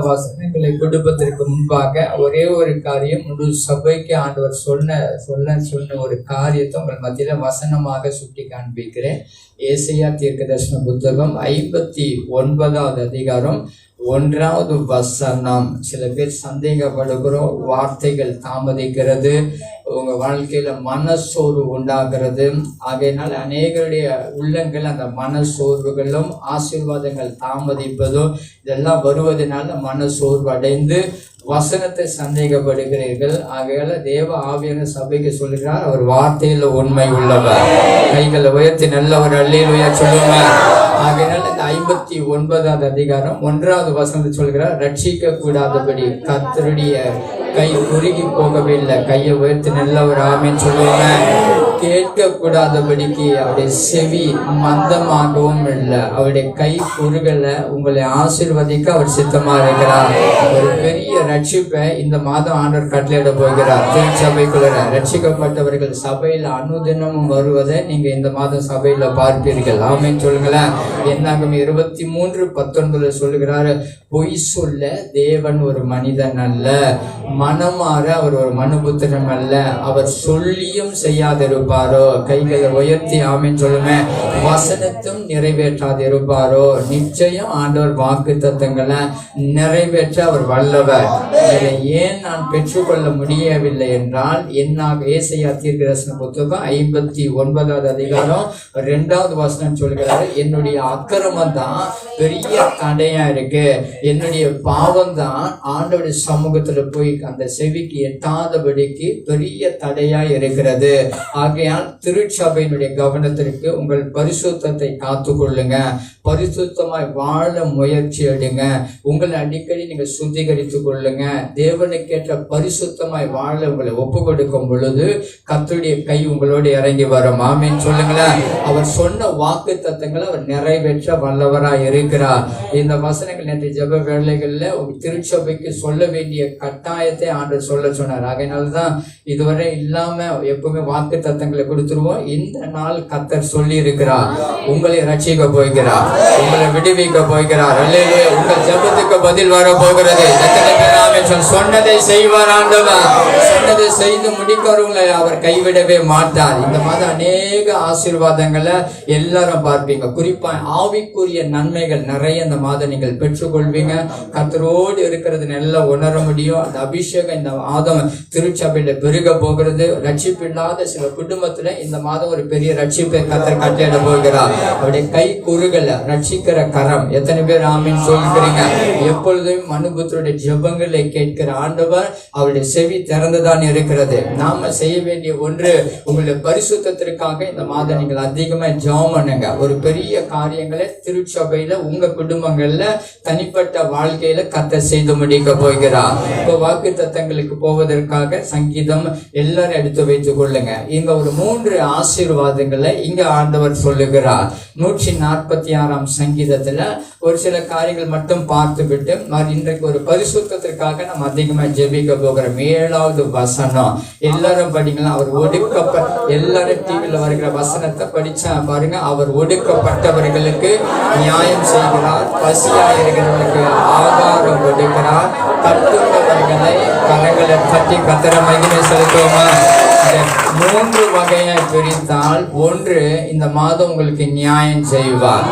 வசனங்களை கொடுப்பதற்கு முன்பாக ஒரே ஒரு காரியம், முழு சபைக்கு ஆண்டவர் சொன்ன ஒரு காரியத்தை உங்கள் மத்தியில வசனமாக சுட்டி காண்பிக்கிறேன். ஏசாயா தீர்க்கதரிசன புத்தகம் 59வது அதிகாரம் 1வது வசனம். சில பேர் சந்தேகப்படுகிறோம், வார்த்தைகள் தாமதிக்கிறது, உங்க வாழ்க்கையில மனசோர்வு உண்டாகிறது. ஆகையினால் அநேகருடைய உள்ளங்கள் அந்த மனசோர்வுகளும் ஆசீர்வாதங்கள் தாமதிப்பதும் இதெல்லாம் வருவதனால மனசோர்வு அடைந்து வசனத்தை சந்தேகப்படுகிறீர்கள். ஆகையால தேவ ஆவியான சபைக்கு சொல்லுகிறார், அவர் வார்த்தையில உண்மை உள்ளவர். கைகளை உயர்த்தி நல்லவர் அல்லேலூயா சொல்லுங்க. ஆகையினால இந்த 59வது அதிகாரம் 1வது வசனத்தை சொல்கிறார், ரட்சிக்க கூடாதபடி கர்த்தருடைய கை குறுகி போகவில்லை. கையை உயர்த்தி நல்லவர் ஆமென் சொல்லுவாங்க. கேட்க கூடாதபடிக்கு அவருடைய செவி மந்தமாகவும் இல்லை, அவருடைய கை குறுகல. உங்களை ஆசீர்வதிக்க அவர் சித்தமா இருக்கிறார். ஒரு பெரிய ரட்சிப்பை இந்த மாதம் ஆண்டவர் கட்டளையிட போகிறார். திருச்சபைக்குள்ள ரட்சிக்கப்பட்டவர்கள் சபையில அனுதினமும் வருவதை நீங்க இந்த மாதம் சபையில பார்ப்பீர்கள். ஆமென் சொல்லுங்களேன். என்னாகும் 23:19 சொல்லுகிறாரு, பொய் சொல்ல தேவன் ஒரு மனிதன் அல்ல, மனமாற அவர் ஒரு மனுபுத்திரன் அல்ல, அவர் சொல்லியும் செய்யாதிருப்பாரோ. கைகளை உயர்த்தி ஆமென் சொல்லுங்க. வசனத்தும் நிறைவேற்றாது இருப்பாரோ. நிச்சயம் ஆண்டவர் வாக்கு தத்தங்களை நிறைவேற்ற அவர் வல்லவர். இதை ஏன் நான் பெற்றுக்கொள்ள முடியவில்லை என்றால், என்னாக ஏசாயா தீர்க்கதரிசன புத்தகம் 59வது அதிகாரம் 2வது வசனம் சொல்கிறாரு, என்னுடைய அக்கிரமம் தான் பெரிய தடையா இருக்கு, என்னுடைய பாவம் தான் ஆண்டவருடைய சமூகத்துல போய் அந்த செவிக்கு எட்டாதபடிக்கு பெரிய தடையா இருக்கிறது. ஆகையால் திருச்சபையினுடைய கவனத்திற்கு உங்கள் பரிசுத்தத்தை காத்து கொள்ளுங்க, பரிசுத்தமாய் வாழ முயற்சி எடுங்க, உங்களை அடிக்கடி நீங்க சுத்திகரித்துக் கொள்ளுங்க. தேவனுக்கேற்ற பரிசுத்தமாய் வாழ உங்களை ஒப்பு கொடுக்கும் பொழுது கர்த்தருடைய கை உங்களோடு இறங்கி வரும். ஆமென் சொல்லுங்களேன். அவர் சொன்ன வாக்கு தத்தங்களை அவர் நிறைவேற்ற வல்லவராய் இருக்கிறார். இந்த வசனங்கள் நேற்று ஜெப வேளைகள்ல திருச்சபைக்கு சொல்ல வேண்டிய கட்டாயத்தை ஆண்டவர் சொல்ல சொன்னார். அதனாலதான் இதுவரை இல்லாம எப்பவுமே வாக்கு தத்தங்களை கொடுத்துருவோம். இந்த நாள் கர்த்தர் சொல்லி இருக்கிறார், உங்களை ரட்சிக்க போகிறார், உங்களை விடுவிக்க போகிறார். அல்லேலூயா. உங்கள் ஜெபத்துக்கு பதில் வர போகிறது. சொன்னதை செய்வார் ஆண்டவர். சொன்னதை செய்து முடிக்கிறவங்களை அவர் கைவிடவே மாட்டார். இந்த மாதம் அநேக ஆசீர்வாதங்களை எல்லாரும் பார்ப்பீங்க. குறிப்பா ஆவிக்குரிய நன்மைகள் நிறைய இந்த மாதம் நீங்கள் பெற்றுக்கொள்வீங்க. கர்த்தரோடு இருக்கிறது நல்லா உணர முடியும். அந்த அபிஷேகம் இந்த மாதம் திருச்சபையில பெருக போகிறது. ரட்சிப்பு இல்லாத சில குடும்பத்துல இந்த மாதம் ஒரு பெரிய ரட்சிப்பை கர்த்தர் கட்டளையிட போகிறார். அவருடைய கை குறுகல, ரட்சிக்கிற கரம். எத்தனை பேர் ஆமீன் சொல்கிறீங்க? எப்பொழுதும் மனுபுத்தருடைய ஜெபங்களை கேட்கிற ஆண்டவர், அவருடைய செவி திறந்துதான் இருக்கிறது. நாம செய்ய வேண்டிய ஒன்று, உங்களுடைய பரிசுத்தத்திற்காக இந்த மாதம் நீங்கள் அதிகமா ஜெபம் பண்ணுங்க. ஒரு பெரிய காரியங்களை திருச்சபையில உங்க குடும்பங்கள்ல தனிப்பட்ட வாழ்க்கையில கர்த்தர் செய்து முடிக்க போகிறார். இப்போ வாக்கு தத்தங்களுக்கு போவதற்காக சங்கீதம் எல்லாரும் எடுத்து வைத்துக் கொள்ளுங்க. இங்க ஒரு 3 ஆசீர்வாதங்களை இங்க ஆண்டவர் சொல்லுகிறார். 146ஆம் சங்கீதத்துல ஒரு சில காரியங்கள் மட்டும் பார்த்து விட்டு இன்றைக்கு ஒரு பரிசுத்தத்திற்காக நம்ம அதிகமா ஜெபிக்க போகிறோம். 7வது வசனம் எல்லாரும் படிக்கலாம். அவர் எல்லாரும் டிவில வருகிற வசனத்தை படிச்சா பாருங்க. அவர் ஒடுக்கப்பட்டவர்களுக்கு நியாயம் செய்கிறார், பசியா இருக்கிறவர்களுக்கு ஆகாரம் கொடுக்கிறார், தட்டுள்ளவர்களை கரங்களை தட்டி கர்த்தர மகிமை செலுத்துவோமா. 3 வகையாய் பிரித்தால், ஒன்று இந்த மாதம் உங்களுக்கு நியாயம் செய்வார்,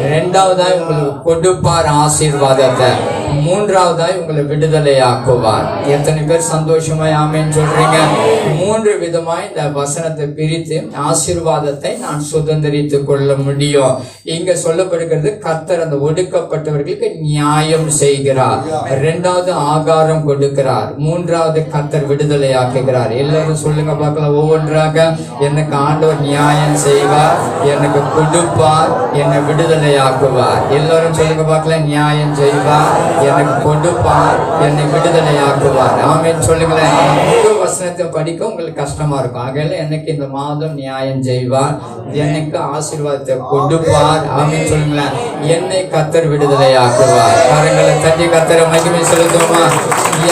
2வதாய் உங்களுக்கு கொடுப்பார் ஆசீர்வாதத்தை, 3வதாய் உங்களை விடுதலை ஆக்குவார். எத்தனை பேர் சந்தோஷமாய் ஆமென் சொல்றீங்க? 3 விதமாய் இந்த வசனத்தை பிரித்து ஆசீர்வாதத்தை நான் சுதந்திரித்துக் கொள்ள முடியும். இங்க சொல்லப்படுகிறது, கர்த்தர் அந்த ஒடுக்கப்பட்டவர்களுக்கு நியாயம் செய்கிறார், 2வது ஆகாரம் கொடுக்கிறார், 3வது கர்த்தர் விடுதலை ஆக்குகிறார். எல்லாரும் சொல்லுங்க பார்க்கலாம் ஒவ்வொன்றாக. எனக்கு ஆண்டவர் நியாயம் செய்வார், எனக்கு கொடுப்பார், என்னை விடுதலை ஆக்குவார். எல்லாரும் சொல்லுங்க பார்க்கலாம். நியாயம் செய்வார், எனக்கு கொடுப்பார், என்னை விடுதலை ஆக்குவார். ஆமென் சொல்லுங்களேன். முழு வசனத்தை படிக்க உங்களுக்கு கஷ்டமா இருக்கும். ஆகையில எனக்கு இந்த மாதம் நியாயம் செய்வார், எனக்கு ஆசீர்வாதத்தை கொடுப்பார். ஆமென் சொல்லுங்களேன். என்னை கர்த்தர் விடுதலை ஆக்குவார். கரங்களை தட்டி கர்த்தரை மகிமை செலுத்துவோமா.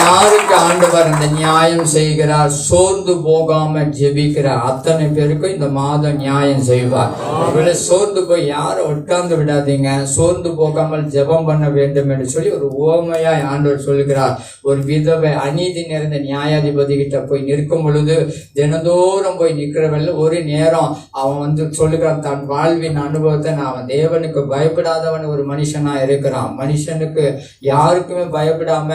யாருக்கு ஆண்டவர் இந்த நியாயம் செய்கிறார்? சோர்ந்து போகாம ஜெபிக்கிற அத்தனை பேருக்கும் இந்த மாதம் நியாயம் செய்வார். ஒருவேளை சோர்ந்து போய் யாரும் உட்கார்ந்து விடாதீங்க, சோர்ந்து போகாமல் ஜெபம் பண்ண வேண்டும் என்று சொல்லி ஒரு உவமையாய் ஆண்டவர் சொல்கிறார். ஒரு விதவை அநீதி நிறைந்த நியாயாதிபதி கிட்ட போய் நிற்கும் பொழுது தினந்தோறும் போய் நிற்கிறவல்ல, ஒரு நேரம் அவன் சொல்லுகிறான் தன் வாழ்வின் அனுபவத்தை, நான் தேவனுக்கு பயப்படாதவன் ஒரு மனுஷனா இருக்கிறான். மனுஷனுக்கு யாருக்குமே பயப்படாம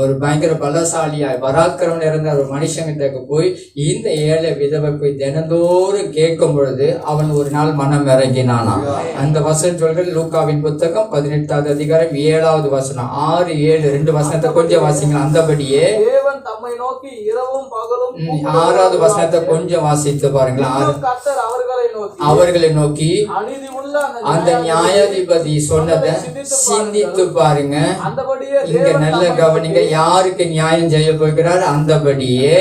ஒரு பயங்கர பலசாலியாய் பராக்கிரமம் இருந்த ஒரு மனுஷங்கிட்ட போய் இந்த ஏழை விதவை போய் தினந்தோறும் கேட்கும் பொழுது அவன் ஒரு நாள் மனம் இறங்கினானா. அந்த வசனம் சொல்கிற லூக்காவின் புத்தகம் 18வது அதிகாரம் 7வது வசனம், 6, 7 2 வசனத்தை கொஞ்சம் வாசிங்க. அந்தபடியே தேவன் தம்மை நோக்கி இரவும் பகலும் 6வது வசனத்தை கொஞ்சம் வாசித்து பாருங்களா. அவர்களை நோக்கி அந்த நியாயாதிபதி சொன்னதை சிந்தித்து பாருங்க. இங்க நல்ல கவனிங்க, யாருக்கு நியாயம் செய்ய போகிறார்? அந்தபடியே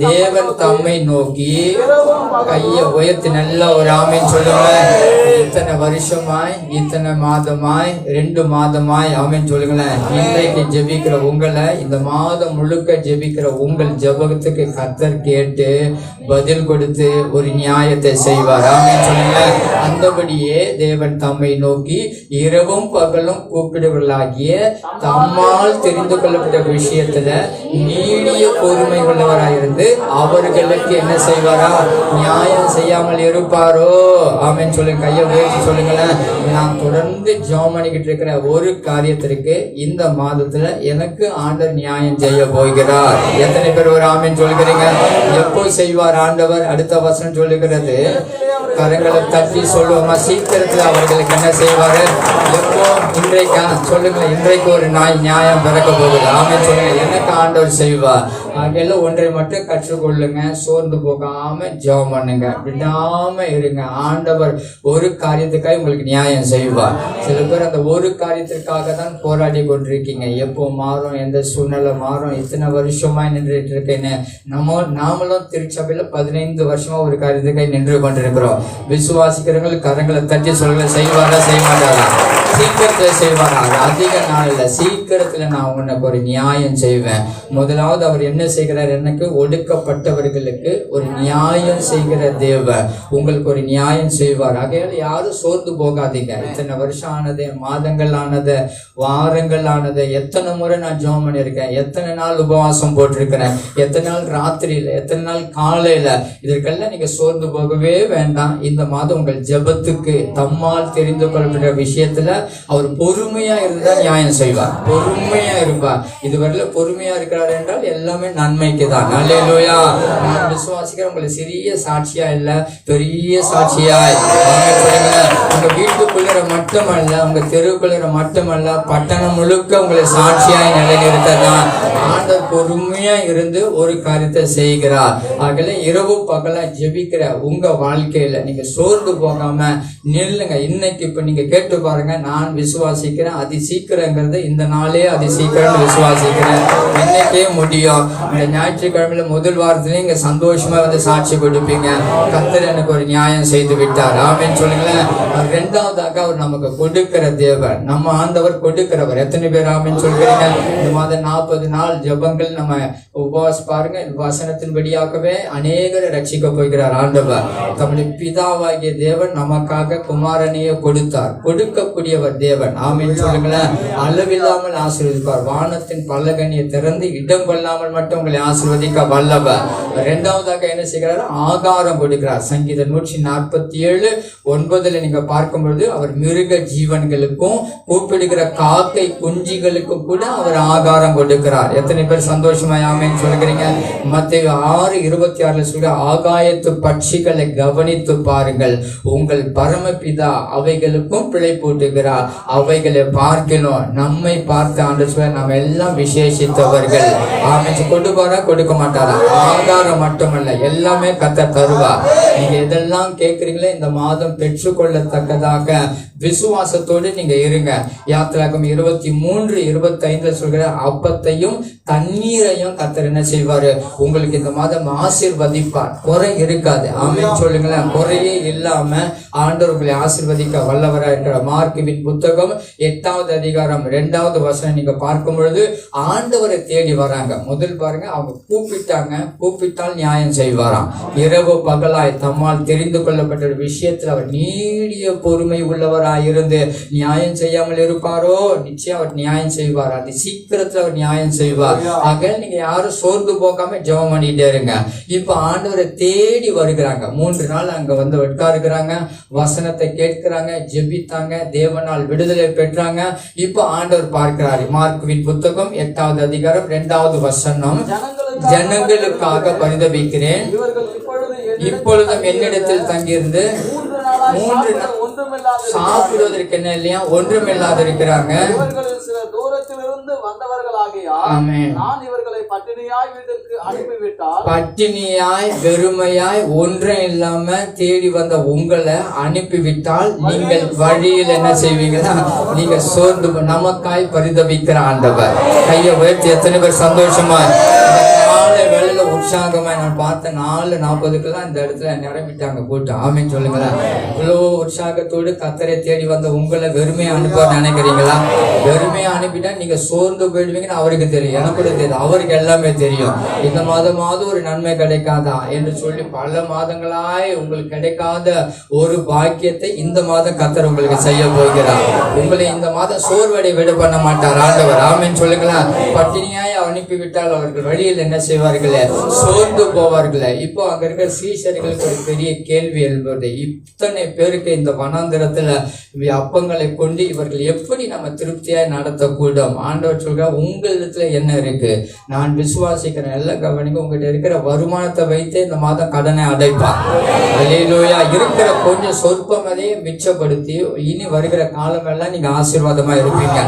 தேவன் தம்மை நோக்கி, கைய உயர்த்தி நல்ல ஒரு ஆமீன் சொல்லுங்க. இத்தனை வருஷமாய், இத்தனை மாதமாய், 2 மாதமாய் ஆமீன் சொல்லுங்களேன். இன்றைக்கு ஜெபிக்கிற உங்களை, இந்த மாதம் முழுக்க ஜெபிக்கிற உங்கள் ஜெபத்துக்கு கர்த்தர் கேட்டு பதில் கொடுத்து ஒரு நியாயத்தை செய்வார். ஆமீன் சொல்லுங்க. அந்தபடியே தேவன் தம்மை நோக்கி இரவும் பகலும் கூப்பிடுவர்களாகிய தம்மால் தெரிந்து கொள்ளப்பட்ட விஷயத்துல நீடிய பொறுமை உள்ளவராயிருந்து அவர்களுக்கு என்ன செய்வாரா? நியாயம் செய்யாமல் இருப்பாரோ? ஆமென் சொல்லுங்க. கையை உயர்த்தி சொல்லுங்களேன். நான் தொடர்ந்து ஜெபம் பண்ணிக்கிட்டு இருக்கிற ஒரு காரியத்திற்கு இந்த மாதத்துல எனக்கு ஆண்டவர் நியாயம் செய்ய போகிறார். எத்தனை பேர் ஒரு ஆமென் சொல்கிறீங்க? எப்போ செய்வார் ஆண்டவர்? அடுத்த வசனம் சொல்லுகிறது, கரங்களை தட்டி சொல்லுவோமா? சீக்கிரத்துல அவர்களுக்கு என்ன செய்வாரு? எப்போ? இன்றைக்கா? சொல்லுங்க. இன்றைக்கு ஒரு நியாயம் பிறக்க போகுது. ஆமென் சொல்லுங்க. எனக்கு ஆண்டவர் செய்வார். ஆகையில ஒன்றை மட்டும் கற்றுக்கொள்ளுங்க, சோர்ந்து போகாம ஜெபம் பண்ணுங்க, விடாம இருங்க. ஆண்டவர் ஒரு காரியத்துக்காக உங்களுக்கு நியாயம் செய்வார். சில பேர் அந்த ஒரு காரியத்திற்காக தான் போராடி கொண்டிருக்கீங்க. எப்போ மாறும், எந்த சூழ்நிலை மாறும், இத்தனை வருஷமா நின்றுட்டு இருக்கேன்னு. நாமளும் திருச்சபையில 15 வருஷமா ஒரு காரியத்துக்காக நின்று கொண்டிருக்கிறோம். விசுவாசிக்கிறவங்க கரங்களை தட்டி சொல்ல, செய்வாரா செய்ய மாட்டாரா? சீக்கிரத்துல செய்வாரா? அதிக நாள் இல்ல, சீக்கிரத்துல நான் உனக்கு ஒரு நியாயம் செய்வேன். முதலாவது அவர் என்ன செய்கிறார்? எனக்கு ஒடுக்கப்பட்டவர்களுக்கு ஒரு நியாயம் செய்கிற தேவன் உங்களுக்கு ஒரு நியாயம் செய்வார். ஆகையால யாரும் சோர்ந்து போகாதீங்க. இத்தனை வருஷம் ஆனது, மாதங்கள் ஆனது, வாரங்கள் ஆனது, எத்தனை முறை நான் ஜெபம் பண்ணியிருக்கேன், எத்தனை நாள் உபவாசம் போட்டிருக்கிறேன், எத்தனை நாள் ராத்திரியில, எத்தனை நாள் காலையில. இதற்கெல்லாம் நீங்க சோர்ந்து போகவே வேண்டாம். இந்த மாதம் உங்கள் ஜெபத்துக்கு தம்மால் தெரிந்து கொள்ளப்பட்ட விஷயத்துல அவர் பொறுமையா இருந்தா நியாயம் செய்வார். பொறுமையா இருப்பார். இதுவரையில பொறுமையா இருக்கிறார் என்றால் எல்லாமே நன்மைக்கு தான். அல்லேலூயா. நான் விசுவாசிக்கிறேன். உங்களை சிறிய சாட்சியா இல்ல, பெரிய சாட்சியாய் உங்க வீட்டுக்குள்ள மட்டுமல்ல, உங்க தெருவுக்குள்ள மட்டுமல்ல, பட்டணம் முழுக்க உங்களை சாட்சியாய் நிலைநிறுத்ததான் ஆண்டவர் பொறுமையா இருந்து ஒரு காரியத்தை செய்கிறார். ஆகல இரவு பகலா ஜெபிக்கிற உங்க வாழ்க்கையில நீங்க சோர்ந்து போகாம நில்லுங்க. இன்னைக்கு இப்ப நீங்க கேட்டு பாருங்க, நான் விசுவாசிக்கிறேன் அதி சீக்கிரங்கிறது இந்த நாளே அதி சீக்கிரம் விசுவாசிக்கிறேன். இன்னைக்கே முடியும். இந்த ஞாயிற்றுக்கிழமையில முதல் வாரத்திலே இங்க சந்தோஷமா வந்து சாட்சி கொடுப்பீங்க. கர்த்தர் எனக்கு ஒரு நியாயம் செய்து விட்டார். ஆமென் சொல்லுங்களேன். ரெண்டாவதாக அவர் நமக்கு கொடுக்கிற தேவன். நம்ம ஆண்டவர் கொடுக்கிறவர். எத்தனை பேர் ஆமென் சொல்கிறீங்க? இந்த மாதம் 40 நாள் ஜெபங்கள் நம்ம உபவாசம் பாருங்க. வசனத்தின்படியாகவே அநேகரை ரட்சிக்க போகிறார் ஆண்டவர். தம்முடைய பிதாவாகிய தேவன் நமக்காக குமாரனையே கொடுத்தார். கொடுக்கக்கூடியவர் தேவன். ஆமென் சொல்லுங்களேன். அளவில்லாமல் ஆசீர்வதிப்பார். வானத்தின் பல்லகனியை திறந்து இடம் கொள்ளாமல் மட்டும் உங்களை ஆசீர்வதிக்க வல்லவர். இரண்டாவதாக என்ன செய்கிறார்? ஆகாரம் கொடுக்கிறார். சங்கீதம் 147:9 நீங்க பார்க்கும் பொழுது அவர் மிருக ஜீவன்களுக்கும் கூப்பிடுகிற காக்கை குஞ்சிகளுக்கும் கூட அவர் ஆகாரம் கொடுக்கிறார். எத்தனை பேர் சந்தோஷமா ஆமென் சொல்கிறீங்க? மத்தேயு 6:26 சொல்ற, ஆகாயத்து பட்சிகளை கவனித்து பாருங்கள், உங்கள் பரமபிதா அவைகளுக்கும் பிழை போட்டுகிறார். அவைகளை பார்க்கணும். நம்மை பார்த்து ஆண்டு சொல்ல நம்ம எல்லாம் விசேஷித்தவர்கள். ஆமென். கொடுப்பாரா கொடுக்க மாட்டாரா? ஆகாரம் மட்டுமல்ல, எல்லாமே கர்த்தர் தருவார். நீங்க எதெல்லாம் கேட்கிறீங்களோ இந்த மாதம் பெற்றுக்கொள்ளத்தக்கதாக விசுவாசத்தோடு நீங்க இருங்க. யாத்திராகமம் 23:25 சொல்கிற, அப்பத்தையும் தண்ணீரையும் கத்தர் என்ன செய்வாரு உங்களுக்கு இந்த மாதம் ஆசீர்வதிப்பார். குறை இருக்காது. ஆமென் சொல்லுங்களேன். குறையே இல்லாம ஆண்டவர் உங்களை ஆசீர்வதிக்க வல்லவரா இருக்கிறார். மார்க்குவின் புத்தகம் 8வது அதிகாரம் 2வது வசனம் நீங்க பார்க்கும் பொழுது ஆண்டவரை தேடி வராங்க. முதல் பாருங்க, அவங்க கூப்பிட்டால் நியாயம் செய்வாராம். இரவு பகலாய் தம்மால் தெரிந்து கொள்ளப்பட்ட ஒரு விஷயத்தில் அவர் நீடிய பொறுமை உள்ளவராய் இருந்து நியாயம் செய்யாமல் இருப்பாரோ, நிச்சயம் அவர் நியாயம் செய்வார். அது சீக்கிரத்துல அவர் நியாயம் செய்வார். ஆக நீங்க யாரும் சோர்ந்து போகாம ஜெபம் பண்ணிட்டே இருங்க. இப்ப ஆண்டவரை தேடி வருகிறாங்க. 3 நாள் அங்க வந்து உட்காருகிறாங்க, வசனத்தை கேட்கிறாங்க, ஜெபித்தாங்க, தேவனால் விடுதலை பெற்றாங்க. இப்ப ஆண்டவர் பார்க்கிறாரு. மார்க்குவின் புத்தகம் 8வது அதிகாரம் 2வது வசனம், ஜனங்களுக்காக பரிதபிக்கிறேன், இப்பொழுதும் என்னிடத்தில் தங்கியிருந்து 3 நாள் சாப்பிடுவதற்கு என்ன இல்லையா, ஒன்றுமில்லாத இருக்கிறாங்க. பட்டினியாய் வெறுமையாய் ஒன்றும் இல்லாம தேடி வந்த உங்களை அனுப்பிவிட்டால் நீங்கள் வழியில் என்ன செய்வீங்களா, நீங்க சோர்ந்து நமக்காய் பரிதபிக்கிற ஆண்டவர். கையை உயர்த்தி எத்தனை பேர் சந்தோஷமா வேலையில உற்சாகமா நான் பார்த்தேன். 4:40 இந்த இடத்துல நிரம்பிட்டாங்க போட்டு. ஆமென் சொல்லுங்களேன். இவ்வளோ உற்சாகத்தோடு கத்தரை தேடி வந்த உங்களை வெறுமையா அனுப்ப நினைக்கிறீங்களா? வெறுமையா அனுப்பிட்டா நீங்க சோர்ந்து போயிடுவீங்கன்னு அவருக்கு தெரியும், எனக்கு கூட தெரியும், அவருக்கு எல்லாமே தெரியும். இந்த மாதமாவது ஒரு நன்மை கிடைக்காதா என்று சொல்லி பல மாதங்களாய் உங்களுக்கு கிடைக்காத ஒரு பாக்கியத்தை இந்த மாதம் கத்தர் உங்களுக்கு செய்ய போகிறார். உங்களை இந்த மாதம் சோர்வடை விட பண்ண மாட்டார் ஆண்டவர். ஆமென் சொல்லுங்களேன். பட்டினியாய் அனுப்பிவிட்டால் அவர்கள் வழியில் என்ன செய்வார்களே, சோர்ந்து போவார்களே. இப்போ அங்க இருக்கிற சீஷர்களுக்கு ஒரு பெரிய கேள்வி எழுவது, இத்தனை பேருக்கு இந்த வனாந்திரத்துல அப்பங்களை கொண்டு இவர்கள் எப்படி நம்ம திருப்தியாய் நடத்தக்கூடும்? ஆண்டவர் சொல்ற, உங்களிடத்துல என்ன இருக்கு? நான் விசுவாசிக்கிறேன், எல்லாம் கவனிங்க, உங்ககிட்ட இருக்கிற வருமானத்தை வைத்து இந்த மாதம் கடனை அடைப்பார். அல்லேலூயா. இருக்கிற கொஞ்சம் சொற்பம் அதையே மிச்சப்படுத்தி இனி வருகிற காலம் எல்லாம் நீங்க ஆசீர்வாதமா இருப்பீங்க.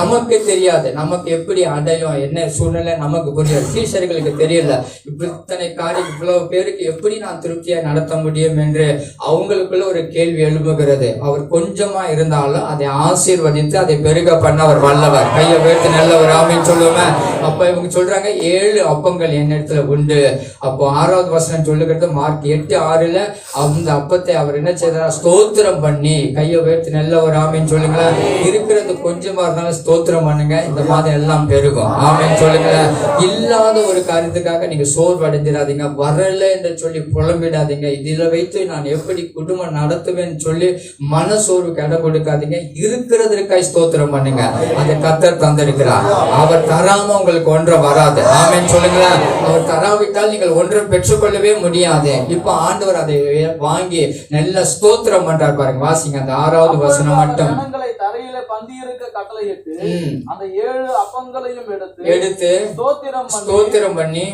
நமக்கு தெரியாது நமக்கு எப்படி அடையும், என்ன சூழ்நிலை நமக்கு புரியாது. சீஷர்களுக்கு தெரியல, இத்தனை காரியம் இவ்வளவு பேருக்கு எப்படி நான் திருப்தியா நடத்த முடியும் என்று அவங்களுக்குள்ள ஒரு கேள்வி எழுப்புகிறது. அவர் கொஞ்சமா இருந்தாலும் அதை ஆசீர்வதித்து அதை பெருக பண்ண அவர் வல்லவர். கையை உயர்த்தி நல்லவர். ஆமென் சொல்லுவேன். அப்ப இவங்க சொல்றாங்க, 7 அப்பங்கள் என்னிடத்துல உண்டு. அப்போ 6வது வசனம் சொல்லுகிறது, மார்க் 8:6 அந்த அப்பத்தை அவர் என்ன செய்தார், ஸ்தோத்திரம் பண்ணி, கையை உயர்த்தி நல்லவர். ஆமென் சொல்லுங்களேன். இருக்கிறது கொஞ்சமா இருந்தாலும் ஸ்தோத்திரம் பண்ணுங்க, இந்த மாதம் எல்லாம் பெருகும். ஆமென் சொல்லுங்களேன். இல்லாத ஒரு காரியத்துக்காக நீங்க சோர்வடைஞ்சிடாதீங்க, வரல என்று சொல்லி புலம்பிடாதீங்க. இதுல வைத்து நான் எப்படி குடும்பம் நடத்துவேன்னு சொல்லி மன சோர்வுக்கு இடம் கொடுக்காதீங்க. இருக்கிறதற்காய் ஸ்தோத்திரம் பண்ணுங்க. அதை கத்தர் தந்திருக்கிறார். அவர் தராம உங்களுக்கு ஒன்றை வராது. ஆமென் சொல்லுங்களேன். அவர் தராவிட்டால் நீங்கள் ஒன்றும் பெற்றுக்கொள்ளவே முடியாது. இப்ப ஆண்டவர் அதை வாங்கி நல்ல ஸ்தோத்திரம் பண்றார் பாருங்க. வாசிங்க அந்த 6வது வசனம் மட்டும். தரையில பந்தி இருக்க கட்டளையிட்டு அந்த 7 அப்பங்களையும் எடுத்து ஸ்தோத்திரம் பண்ணி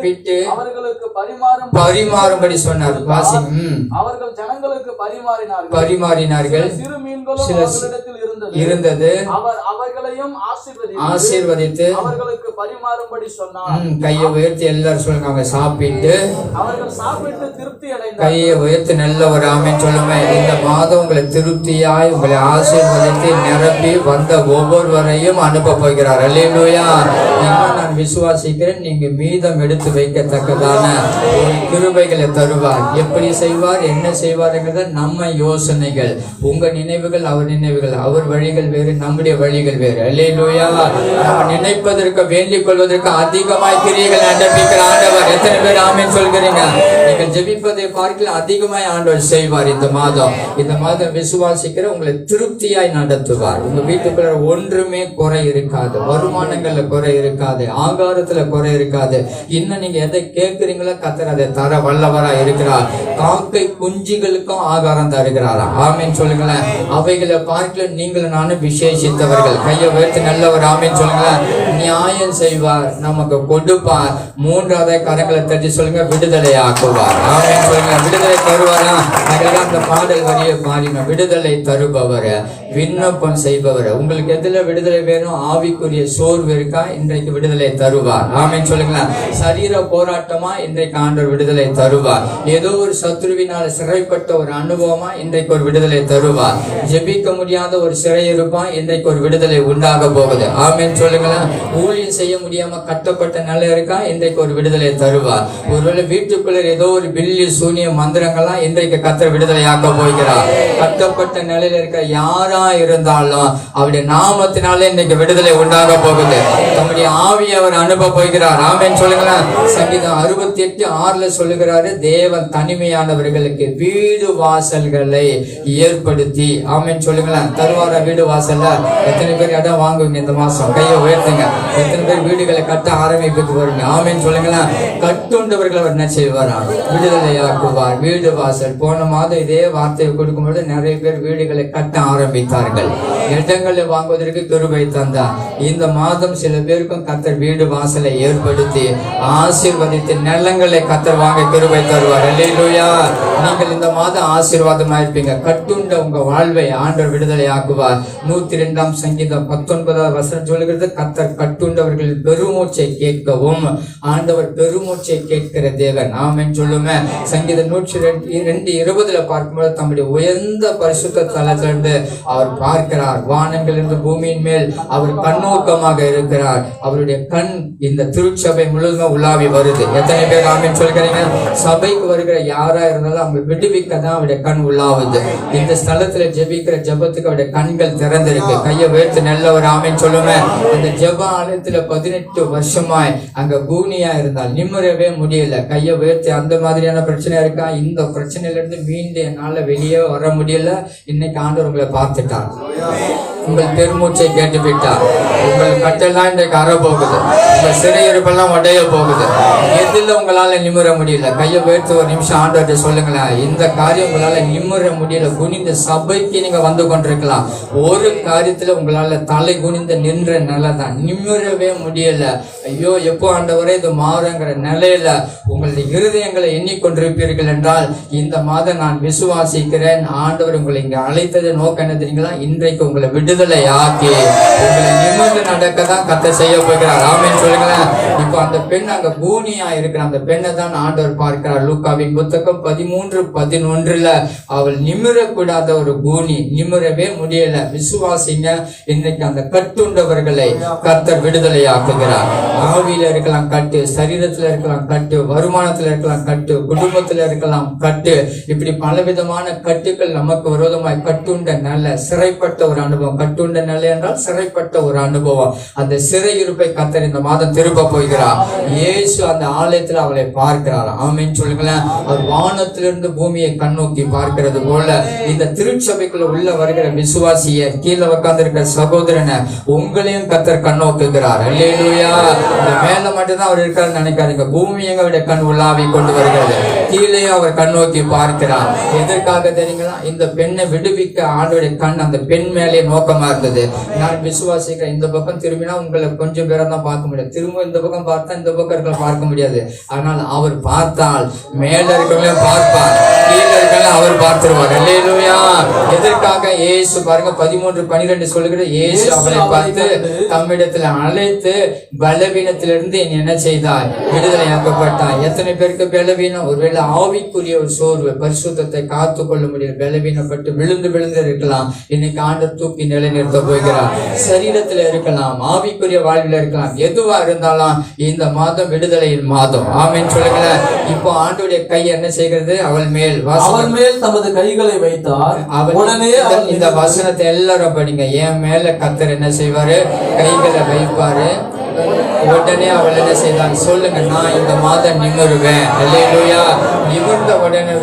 விட்டு அவர்களுக்கு பரிமாறும்படி சொன்னார். வாசிங்க. அவர்கள் ஜனங்களுக்கு பரிமாறினார்கள். சிறு மீன்களும் அவர்களிடத்தில் இருந்தது. அவர் அவர்களையும் ஆசீர்வதித்து அவர்களுக்கு பரிமாறும்படி சொன்னார். கையை உயர்த்தி எல்லாரும் சொல்லுங்க. அவங்க அவர்கள் சாப்பிட்டு திருப்தி அடைந்தார்கள். கையை உயர்த்தி நல்ல ஒரு ஆமென் சொல்லுங்க. இந்த மாதம் உங்களை திருப்தியாய் உங்களை ஆசீர்வதித்து நிரப்பி வந்த ஒவ்வொருவரையும் அனுப்ப போகிறார். அல்லேலூயா. இன்னும் நான் விசுவாசிக்கிறேன், நீங்க மீதம் எடுத்து வைக்கத்தக்கதான ஒரு கிருபைகளை தருவார். எப்படி செய்வார், என்ன செய்வார்ங்கிறத நம்ம யோசனைகள், உங்க நினைவுகள் அவர் நினைவுகள், அவர் வழிகள் வேறு, நம்முடைய வழிகள் வேறு. அல்லேலூயா. நம்ம நினைப்பதற்கு வேண்டிக் கொள்வதற்கு அதிகமாய் கிரியைகள் நடப்பிக்கிற ஆண்டவர். எத்தனை பேர் ஆமென் சொல்கிறீங்க? நீங்கள் ஜெபிப்பதை பார்க்கல அதிகமாய் ஆண்டவர் செய்வார். இந்த மாதம் விசுவாசிக்கிற உங்களை திருப்தியாய் நடத்துவார். உங்க வீட்டுக்குள்ள ஒன்றுமே குறை இருக்காது, வருமானங்கள்ல குறை இருக்காது, ஆகாரத்துல குறை இருக்காது. இன்னும் நீங்க எதை கேட்கிறீங்களோ கர்த்தர் அதை தர வல்லவரா இருக்கிறார். காக்கை குஞ்சுகளுக்கும் ஆகாரம் தருகிறாரா? ஆமென் சொல்லுங்களேன். அவைகளை பார்க்கல நீங்களும் நானும் விசேஷித்தவர்கள். கையை உயர்த்தி நல்லவர். ஆமென் சொல்லுங்களேன். நியாயம் செய்வார், நமக்கு கொடுப்பார். 3வது கரங்களை தட்டி சொல்லுங்க, விடுதலை ஆக்குவார். ஆமென் சொல்லுங்க. விடுதலை தருவாரா? அதெல்லாம் அந்த பாடல் வரியை பாருங்க. விடுதலை தருபவர், விண்ணப்பம் செய்பவர். உங்களுக்கு எதுல விடுதலை வேணும்? ஆவிக்குரிய சோர்வு இருக்கா? இன்றைக்கு விடுதலை தருவார். ஆமென் சொல்லுங்களேன். சரீர போராட்டமா? இன்றைக்கு ஆண்டவர் விடுதலை தருவார். ஏதோ ஒரு சத்துருவினால் சிறைப்பட்ட ஒரு அனுபவமா? இன்றைக்கு ஒரு விடுதலை தருவார். ஜெபிக்க முடியாத ஒரு சிறையிருப்பான், இன்றைக்கு ஒரு விடுதலை உண்டாக போகுது. ஆமென் சொல்லுங்களேன். ஊழியம் செய்ய முடியாம கட்டப்பட்ட நிலை இருக்கா, இன்றைக்கு ஒரு விடுதலை தருவார். ஒருவேளை வீட்டுக்குள்ள ஏதோ ஒரு பில்லி சூனிய மந்திரங்கள்லாம் இன்றைக்கு கர்த்தர் விடுதலையாக்க போகிறார். கட்டப்பட்ட நிலையில இருக்க யாரா இருந்தாலும் அவருடைய நாமத்தினாலே இன்னைக்கு விடுதலை உண்டாக போகுது. தம்முடைய ஆவியை அவர் அனுப்ப போகிறார். ஆமென் சொல்லுங்களேன். சங்கீதம் 68:6 சொல்லுகிறாரு, தேவன் தனிமையானவர்களுக்கு வீடு வாசல்களை ஏற்படுத்தி, ஆமென் சொல்லுங்களேன், தருவார வீடு வாசல்ல. எத்தனை பேர் இடம் வாங்குவீங்க இந்த மாசம்? கையை உயர்த்துங்க. எத்தனை பேர் வீடுகளை கட்ட ஆரம்பிப்புக்கு வருங்க? ஆமென் சொல்லுங்களேன். கட்டுண்டவர்கள் அவர் என்ன செய்வாரா? விடுதலையாக்குவார். வீடு வாசல். போன மாதம் இதே வார்த்தையை கொடுக்கும்போது நிறைய பேர் வீடுகளை கட்ட ஆரம்பித்தார்கள். இடங்களை வாங்குவதற்கு கிருபை தந்தார். இந்த மாதம் சில பேருக்கும் கர்த்தர் வீடு வாசலை ஏற்படுத்தி ஆசீர்வதித்து நிலங்களை கர்த்தர் வாங்க கிருபை தருவார். அல்லேலூயா. நீங்கள் இந்த மாதம் ஆசீர்வாதமா இருப்பீங்க. கட்டுண்ட உங்க வாழ்வை ஆண்டவர் விடுதலை ஆக்குவார். 102 சங்கீதம் 19 சொல்லுகிறது, கர்த்தர் கட்டுண்டவர்களின் பெருமூச்சை கேட்கவும் ஆண்டவர் பெருமூச்சை கேட்கிற தேவன். ஆமென் சொல்லுமே. சங்கீதம் 102:20 பார்க்கும்போது தம்முடைய உயர்ந்த பரிசுத்த தலத்திலிருந்து அவர் பார்க்கிறார். வானங்களிலிருந்து பூமியின் மேல் அவர் கண்ணோக்கமாக இருக்கிறார். அவருடைய கண் இந்த திருச்சபை முழுவதும் உலாவி வருது. எத்தனை பேர் ஆமென் சொல்கிறீங்க? சபைக்கு வருகிற யாரா இருந்தாலும் அவங்க விடுவிக்க தான் அவருடைய கண் உலாவுது. இந்த ஸ்தலத்துல ஜெபிக்கிற ஜெபத்துக்கு அவருடைய கண்கள் திறந்திருக்கு. கையை உயர்த்து நல்ல ஒரு ஆமென் சொல்லுங்க. அந்த ஜெப ஆலயத்துல 18 வருஷமாய் அங்க கூனியா இருந்தால் நிம்மறவே முடியல. கையை உயர்த்தி, அந்த மாதிரியான பிரச்சனை இருக்கா? இந்த பிரச்சனையில இருந்து மீண்டு என்னால வெளியே வர முடியல. இன்னைக்கு ஆண்டவர் உங்களை பார்த்துட்டார். உங்கள் பெருமூச்சை கேட்டு விட்டார். உங்கள் கட்டெல்லாம் இன்றைக்கு அற போகுது. உங்கள் சிறையிருப்பெல்லாம் உடைய போகுது. எதுல உங்களால நிமிர முடியல? கையை உயர்த்து ஒரு நிமிஷம் ஆண்டவர்கிட்ட சொல்லுங்களேன். இந்த காரியம் உங்களால நிமிர முடியல. குனிந்த சபைக்கு நீங்க வந்து கொண்டிருக்கலாம். ஒரு காரியத்துல உங்களால தலை குனிந்து நின்ற நிலை தான், நிமிரவே முடியல. ஐயோ எப்போ ஆண்டவரே இது மாறுங்கிற நிலையில உங்களுடைய இருதயங்களை எண்ணிக்கொண்டிருப்பீர்கள் என்றால், இந்த மாதம் நான் விசுவாசிக்கிறேன், ஆண்டவர் உங்களை இங்க அழைத்தது நோக்கம் என்ன தெரியுங்களா? இன்றைக்கு உங்களை விடுதலை ஆக்கி உங்களை நிமிர்ந்து நடக்க தான் கர்த்தர் செய்ய போகிறார். ஆமென் சொல்லுங்களேன். இப்போ அந்த பெண் அங்க கூனியா இருக்கிற அந்த பெண்ணை தான் ஆண்டவர் பார்க்கிறார். லூக்காவின் புத்தகம் 13:11 அவள் நிமிரக்கூடாத ஒரு கூனி, நிமிரவே முடியல. விசுவாசிங்க, இன்னைக்கு அந்த கட்டுண்டவர்களை கர்த்தர் விடுதலை ஆக்குகிறார். ஆவியில இருக்கலாம் கட்டு, சரீரத்துல இருக்கலாம் கட்டு, வருமானத்துல இருக்கலாம் கட்டு, குடும்பத்துல இருக்கலாம் கட்டு. இப்படி பலவிதமான கட்டுக்கள் நமக்கு விரோதமாய் கட்டுண்ட நல்ல சிறைப்பட்ட ஒரு அனுபவம். கட்டுண்ட நிலை என்றால் சிறைப்பட்ட ஒரு அனுபவம். அந்த சிறையிருப்பை கர்த்தர் இந்த மாதம் திருப்ப போகிறார். இயேசு அந்த ஆலயத்துல அவளை பார்க்கிறார். ஆமென் சொல்லுங்களேன். அவர் வானத்திலிருந்து பூமியை கண்ணோக்கி பார்க்கிறது போல இந்த திருச்சபைக்குள்ள உள்ள வருகிற விசுவாசிய, கீழே உட்கார்ந்து இருக்கிற சகோதரனை உங்களையும் கர்த்தர் கண்ணோக்குகிறார். அல்லேலூயா. இந்த மேல மட்டும்தான் அவர் இருக்காருன்னு நினைக்காதீங்க. பூமி எங்களுடைய கண் உள்ளாவி கொண்டு வருகிறது. கீழேயும் அவர் கண்ணோக்கி பார்க்கிறார். எதற்காக தெரியுங்களா? இந்த பெண்ணை விடுவிக்க ஆண்டவருடைய கண் அந்த பெண் மேலே நோக்கமா இருந்தது. நான் விசுவாசிக்கிறேன். இந்த பக்கம் திரும்பினா உங்களை கொஞ்சம் பேரை தான் பார்க்க முடியும். திரும்ப இந்த பக்கம் பார்த்தா இந்த பக்கம் இருக்க பார்க்க முடியாது. ஆனால் அவர் பார்த்தால் மேல இருக்கிறவங்களையும் பார்ப்பார், கீழே இருக்கிறவங்க அவர் பார்த்துருவார். அல்லேலூயா. எதற்காக? இயேசு பாருங்க 13:12 சொல்லுகிறது, இயேசு அவளை பார்த்து தம்மிடத்துல அழைத்து பலவீனத்திலிருந்து என்ன செய்தாய்? விடுதலையாக்கப்பட்டாய். எத்தனை பேருக்கு பலவீனம்? ஒருவேளை ஆவிக்குரிய ஒரு சோர்வு, பரிசுத்தத்தை காத்து கொள்ள முடியும், பலவீனப்பட்டு விழுந்து இருக்கலாம். இன்னைக்கு ஆண்டவர் தூக்கி நிலைநிறுத்த போகிறார். சரீரத்துல இருக்கலாம், ஆவிக்குரிய வாழ்வில் இருக்கலாம், எதுவா இருந்தாலும் இந்த மாதம் விடுதலையின் மாதம். ஆமென் சொல்லுங்களேன். இப்போ ஆண்டவருடைய கை என்ன செய்கிறது? அவள் மேல் தமது கைகளை வைத்தார். உடனே இந்த வசனத்தை எல்லாரும் படிங்க. என் மேல கர்த்தர் என்ன செய்வாரு? கைகளை வைப்பாரு. உடனே அவள் என்ன செய்தாள்? சொல்லுங்க, நான் இந்த மாதம் நிமிருவேன். அல்லேலூயா. நிமிர்ந்த உடனே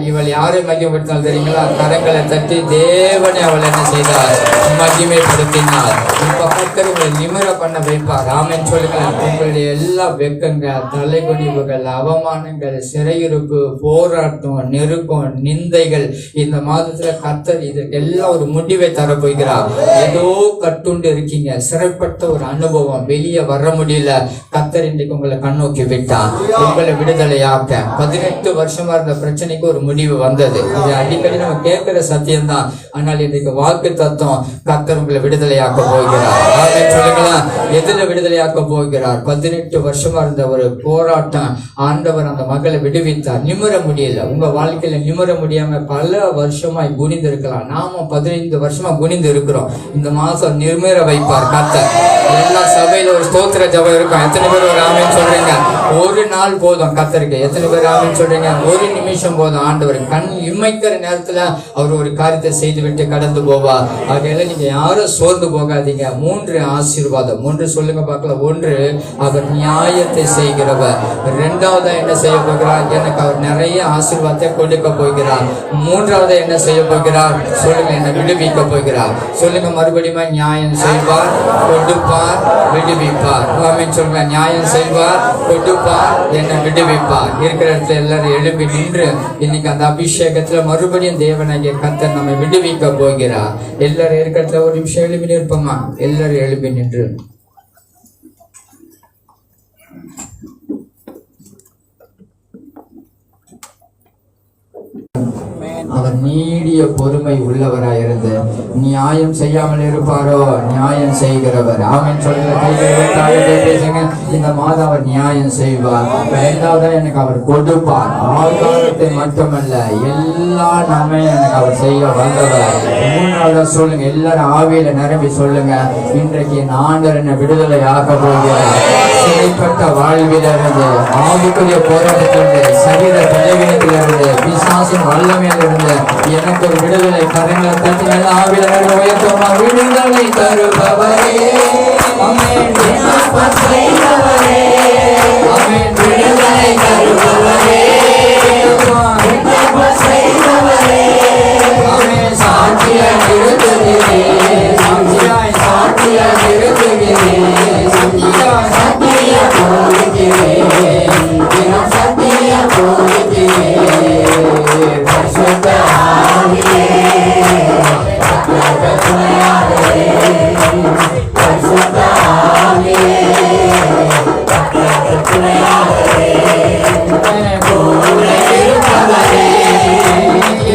இவள் யாரை மகிமைப்படுத்தினாள் தெரியுங்களா? கரங்களை தட்டி தேவனை அவள் என்ன செய்தாள்? மகிமைப்படுத்தினாள். இப்ப கர்த்தர் உங்களை நிமிர பண்ண வைப்பார். ஆமென் சொல்லுங்களேன். உங்களுடைய எல்லா வெக்கங்கள், தலைகுனிவுகள், அவமானங்கள், சிறையிருப்பு, போராட்டம், நெருக்கம், நிந்தைகள் இந்த மாதத்துல கர்த்தர் இதற்கு எல்லாம் ஒரு முடிவை தர போகிறார். ஏதோ கட்டுண்டு இருக்கீங்க, சிறைப்பட்ட ஒரு அனுபவம், வெளியே வர முடியல, முடியல. கர்த்தர் இன்றைக்கு உங்களை கண்ணோக்கி விட்டார், உங்களை விடுதலையாக்க. 18 வருஷமா இருந்த பிரச்சனைக்கு ஒரு முடிவு வந்தது. இது அடிக்கடி நம்ம கேட்கிற சத்தியம் தான். ஆனால் இன்றைக்கு வாக்கு தத்துவம், கர்த்தர் உங்களை விடுதலையாக்க போகிறார். சொல்லுங்களா, எதுல விடுதலையாக்க போகிறார்? 18 வருஷமா இருந்த ஒரு போராட்டம், ஆண்டவர் அந்த மகளை விடுவித்தார். நிமிர முடியல, உங்க வாழ்க்கையில நிமிர முடியாம பல வருஷமாய் குனிந்து இருக்கலாம். நாம 15 வருஷமா குனிந்து இருக்கிறோம். இந்த மாசம் நிமிர வைப்பார் கர்த்தர். எல்லா சபையில ஒரு ஸ்தோத்திர ஜெபம் இருக்கும். எத்தனை பேர் ஒரு ஆமென் சொல்றீங்க? ஒரு நாள் போதும் கர்த்தருக்கு. எத்தனை பேர் ஆமென் சொல்றீங்க? ஒரு நிமிஷம் போதும். ஆண்டவர் கண் இமைக்கிற நேரத்துல அவர் ஒரு காரியத்தை செய்து விட்டு கடந்து போவார். ஆகையில நீங்க யாரும் சோர்ந்து போகாதீங்க. 3 ஆசீர்வாதம். 3 சொல்லுங்க பார்க்கலாம். 1, அவர் நியாயத்தை செய்கிறவர். 2வது என்ன செய்ய போகிறார்? எனக்கு அவர் நிறைய ஆசீர்வாதத்தை கொடுக்க போகிறார். 3வது என்ன செய்ய போகிறார்? சொல்லுங்க, என்னை விடுவிக்க போகிறார். சொல்லுங்க மறுபடியும், நியாயம் செய்வார், கொடுப்பார், விடுவிப்பார். ஆமென் சொல்லுங்க. நியாயம் செய்வார், கொடுப்பார், என்னை விடுவிப்பார். இருக்கிற இடத்துல எல்லாரும் எழுப்பி நின்று இன்னைக்கு அந்த அபிஷேகத்துல மறுபடியும் தேவனாகிய கர்த்தர் நம்மை விடுவிக்க போகிறார். எல்லாரும் இருக்கிற இடத்துல ஒரு நிமிஷம் எழுப்பி நிற்போமா? எல்லாரும் எழுப்பி நின்று அவர் நீடிய பொறுமை உள்ளவராயிருந்து நியாயம் செய்யாமல் இருப்பாரோ? நியாயம் செய்கிறவர். ஆமென் சொல்லுங்க. கைகளை பேசுங்க. இந்த மாதம் அவர் நியாயம் செய்வார். 2வது எனக்கு அவர் கொடுப்பார். ஆகாரத்தை மட்டுமல்ல, எல்லா நன்மை எனக்கு அவர் செய்ய வந்தவர். 3வது சொல்லுங்க, எல்லாரும் ஆவியில நிரம்பி சொல்லுங்க, இன்றைக்கு ஆண்டவர் என்னை விடுதலை ஆக்க போகிறார். சிறைப்பட்ட வாழ்விலிருந்து, ஆவிக்குரிய போராட்டத்திலிருந்து, சரீர பலவீனத்திலிருந்து, பிசாசின் வல்லமையிலிருந்து எனக்கு ஒரு விடுதலை. கரங்களை தட்டி நல்ல ஆவியில உயர்த்தோமா? விடுதலை தருபவரே, ஆமென். செய்பவரே, ஆமென். விடுதலை தருபவரே, செய்பவரே, ஆமென். சாட்சியாய் நிறுத்துகிறேன், சாட்சியாய் சாட்சியாய் நிறுத்துகிறேன், சத்தியாய் சத்திய போகிறேன், தினம் சத்திய போகிறேன். பரிசுத்த ஆவியே, பரிசுத்த ஆவியே, கூட இருப்பவரே,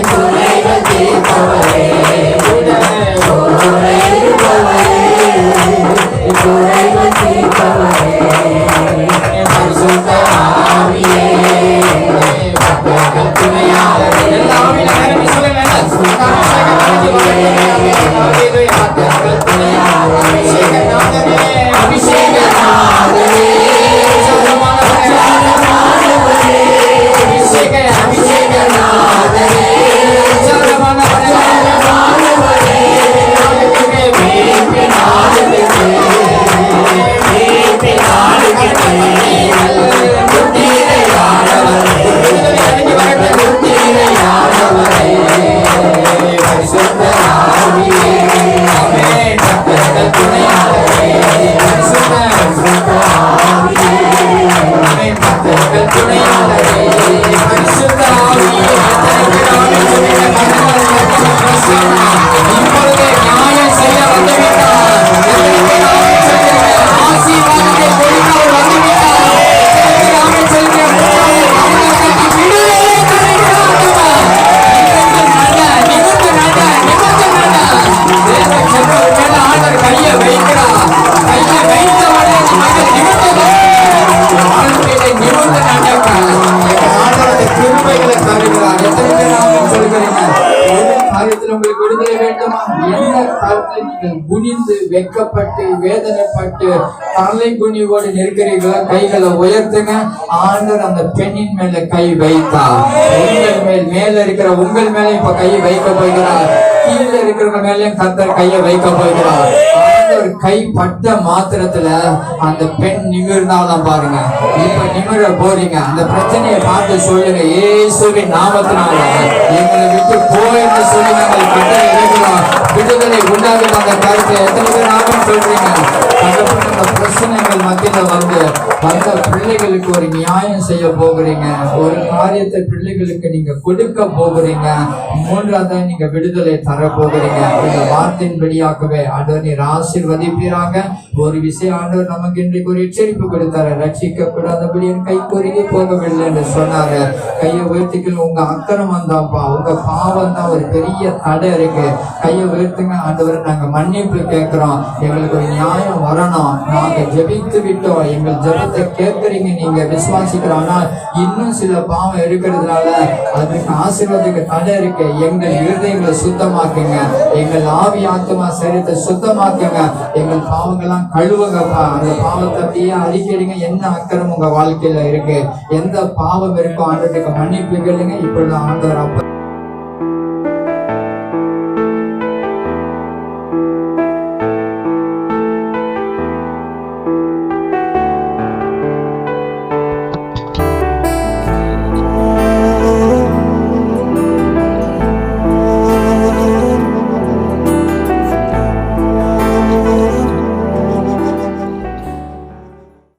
துணைகள் தீர்ப்பவரே, கூட இருப்பவரே, துணைகள் தீர்ப்பவரே. பரிசுத்த ஆவியே, துணையாளரே, குனிந்து வெட்கப்பட்டு வேதனைப்பட்டு தலை குனிவோடு நிற்கிறீர்களா? கைகளை உயர்த்துங்க. ஆண்டவர் அந்த பெண்ணின் மேல கை வைத்தார். உங்கள் மேல் மேல இருக்கிற உங்கள் மேல இப்ப கை வைக்க போகிறார். கீழே இருக்கிறவங்க மேலயும் கர்த்தர் கையை வைக்க போகிறார். ஆண்டவர் கை பட்ட மாத்திரத்துல அந்த பெண் நிமிர்ந்தாதான் பாருங்க. இப்ப நிமிர போறீங்க. அந்த பிரச்சனையை பார்த்து சொல்லுங்க, இயேசுவின் நாமத்தினால எங்களை விட்டு போய் என்று சொல்லி நாங்கள் கட்டளை விடுதலை உண்டாகுது. அந்த கருத்தை எத்தனை பேர் ஆகும் சொல்றீங்க? அந்த பிரச்சனைகள் மத்தியில வந்த பிள்ளைகளுக்கு ஒரு நியாயம் செய்ய போகிறீங்க. ஒரு காரியத்தை பிள்ளைகளுக்கு நீங்க கொடுக்க போகிறீங்க. மூன்றாவது நீங்க விடுதலை தர போகிறீங்க. இந்த வார்த்தையின் வெளியாகவே ஆண்டவர் நீர் ஆசீர்வதிப்பீராக. ஒரு விஷயம் ஆண்டவர் நமக்கு இன்றைக்கு ஒரு எச்சரிப்பு கொடுத்தாரு. ரட்சிக்கப்படாதபடி என் கை குறுகி போகவில்லை என்று சொன்னாரு. கையை உயர்த்திக்கல. உங்க அக்கிரமம் தான்ப்பா, உங்க பாவம் தான் ஒரு பெரிய தடை இருக்கு. கையை உயர்த்துங்க. ஆண்டவர் நாங்க மன்னிப்பு கேட்கிறோம். எங்களுக்கு ஒரு நியாயம் வரணும். நாங்க ஜெபித்து விட்டோம். எங்கள் ஜெபத்தை கேட்கறீங்க, நீங்க விசுவாசிக்கிறோம். ஆனால் இன்னும் சில பாவம் இருக்கிறதுனால அதுக்கு ஆசீர்வாதத்துக்கு தடை இருக்கு. எங்கள் இருதயங்களை சுத்தமாக்குங்க. எங்கள் ஆவி ஆத்மா சரீரத்தை சுத்தமாக்குங்க. எங்கள் பாவங்கள்லாம் கழுவுங்கப்பா. அந்த பாவத்தை அப்படியே அறிக்கையிடுங்க. என்ன அக்கறம் உங்க வாழ்க்கையில இருக்கு, எந்த பாவம் இருக்கோ ஆண்டவருக்கு மன்னிப்பு கேளுங்க. இப்பொழுது ஆண்டவர் அப்ப